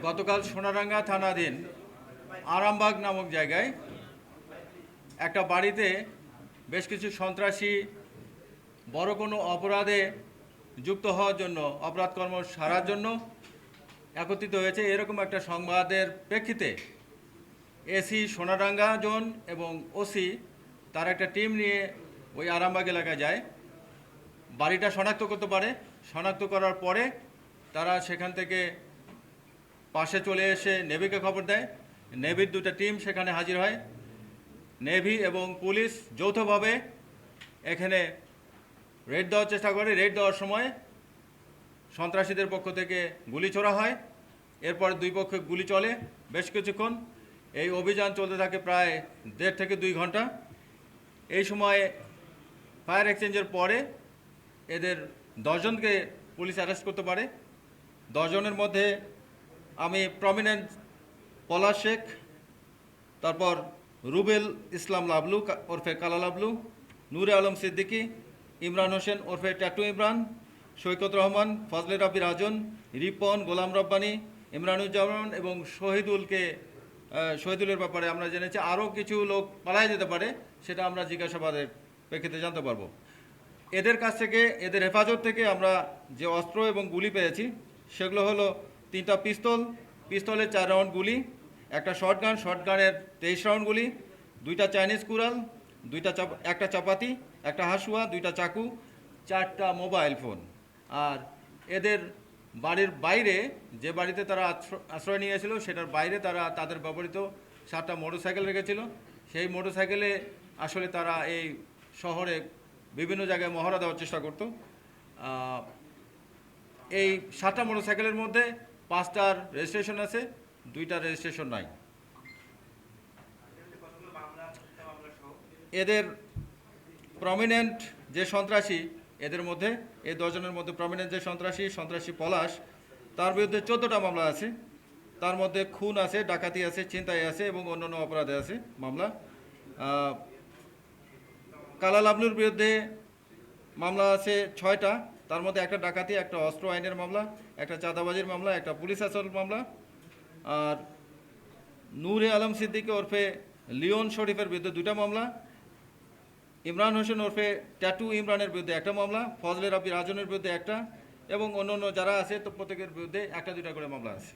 গতকাল সোনারাঙ্গা থানাধীন আরামবাগ নামক জায়গায় একটা বাড়িতে বেশ কিছু সন্ত্রাসী বড় কোনো অপরাধে যুক্ত হওয়ার জন্য, অপরাধ কর্ম সারার জন্য একত্রিত হয়েছে। এরকম একটা সংবাদের প্রেক্ষিতে এসি সোনারাঙ্গা জোন এবং ওসি তার একটা টিম নিয়ে ওই আরামবাগ এলাকায় যায়। বাড়িটা শনাক্ত করতে পারে। শনাক্ত করার পরে তারা সেখান থেকে পাশে চলে এসে নেভিকে খবর দেয়। নেভির দুটো টিম সেখানে হাজির হয়। নেভি এবং পুলিশ যৌথভাবে এখানে রেড দেওয়ার চেষ্টা করে। রেড দেওয়ার সময় সন্ত্রাসীদের পক্ষ থেকে গুলি ছোড়া হয়। এরপর দুই পক্ষে গুলি চলে বেশ কিছুক্ষণ। এই অভিযান চলতে থাকে প্রায় 1.5 থেকে 2 ঘন্টা। এই সময় ফায়ার এক্সচেঞ্জের পরে এদের 10 জনকে পুলিশ অ্যারেস্ট করতে পারে। 10 জনের মধ্যে আমি প্রমিনেন্ট পলাশ শেখ, তারপর রুবেল ইসলাম লাবলু ওরফে কালা লাবলু, নূরে আলম সিদ্দিকী, ইমরান হোসেন ওরফে ট্যাটু ইমরান, সৈকত রহমান, ফজলে রাব্বি রাজন, রিপন, গোলাম রব্বানী, ইমরানুজ্জামান এবং শহীদুলের ব্যাপারে আমরা জেনেছি আরও কিছু লোক পালায় যেতে পারে, সেটা আমরা জিজ্ঞাসাবাদের প্রেক্ষিতে জানতে পারবো। এদের কাছ থেকে, এদের হেফাজত থেকে আমরা যে অস্ত্র এবং গুলি পেয়েছি সেগুলো হলো 3টা পিস্তল, পিস্তলের 4 রাউন্ড গুলি, একটা শর্টগান, শর্টগানের 23 রাউন্ড গুলি, 2টা চাইনিজ কুড়াল, একটা চাপাতি, একটা হাসুয়া, 2টা চাকু, 4টা মোবাইল ফোন। আর এদের বাড়ির বাইরে, যে বাড়িতে তারা আশ্রয় নিয়েছিল সেটার বাইরে তারা তাদের ব্যবহৃত 7টা মোটরসাইকেল রেখেছিল। সেই মোটরসাইকেলে আসলে তারা এই শহরে বিভিন্ন জায়গায় মহড়া দেওয়ার চেষ্টা করত। এই 7টা মোটরসাইকেলের মধ্যে 5টার রেজিস্ট্রেশন আছে, 2টার রেজিস্ট্রেশন নাই। এদের প্রমিনেন্ট যে সন্ত্রাসী, এদের মধ্যে এই 10 জনের মধ্যে প্রমিনেন্ট যে সন্ত্রাসী পলাশ, তার বিরুদ্ধে 14টা মামলা আছে। তার মধ্যে খুন আছে, ডাকাতি আছে, ছিনতাই আছে এবং অন্যান্য অপরাধে আছে মামলা। কালা লাবলুর বিরুদ্ধে মামলা আছে 6টা। তার মধ্যে একটা ডাকাতি, একটা অস্ত্র আইনের মামলা, একটা চাঁদাবাজির মামলা, একটা পুলিশ আসল মামলা। আর নূরে আলম সিদ্দিকী ওরফে লিওন শরীফের বিরুদ্ধে 2টা মামলা, ইমরান হোসেন ওরফে ট্যাটু ইমরানের বিরুদ্ধে 1টা মামলা, ফজলে রাব্বি রাজনের বিরুদ্ধে 1টা এবং অন্য যারা আছে তো প্রত্যেকের বিরুদ্ধে 1-2টা করে মামলা আছে।